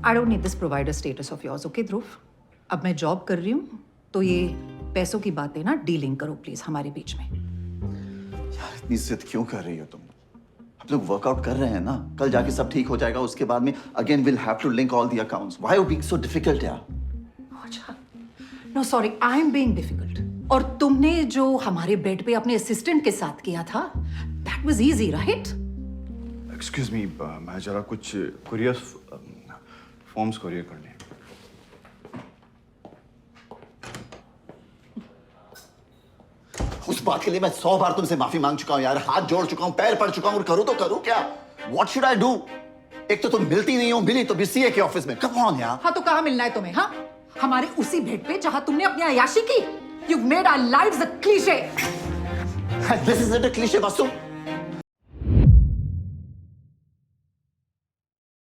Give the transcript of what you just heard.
I don't need this provider status of yours, okay Dhruv? अब मैं job कर रही हूँ तो ये पैसों की बातें ना डीलिंग करो प्लीज हमारे बीच में। यार इतनी जिद क्यों कर रही हो तुम? हम लोग वर्कआउट कर रहे हैं ना, कल जाके सब ठीक हो जाएगा। उसके बाद में again will have to link all the accounts. Why are you being so difficult यार? अच्छा, no sorry, I am being difficult. और तुमने जो हमारे बेड पे अपने असिस्टेंट के साथ किया था, that was easy right? Excuse me, मैं जरा कुछ कुरियर फॉर्म्स कुरियर करने। उस बात के लिए मैं 100 बार तुमसे माफी मांग चुका हूं यार, हाथ जोड़ चुका हूं, पैर पड़ चुका हूं, और करूं तो करूं क्या? What should I do? एक तो तुम मिलती नहीं हो, मिली तो भी सीए के ऑफिस में। कम ऑन यार। हाँ तो कहाँ मिलना है तुम्हें? हाँ, हमारे उसी बेड पे जहाँ तुमने अपनी अय्याशी की। You've made our lives a cliche. This isn't a cliche, Vasu.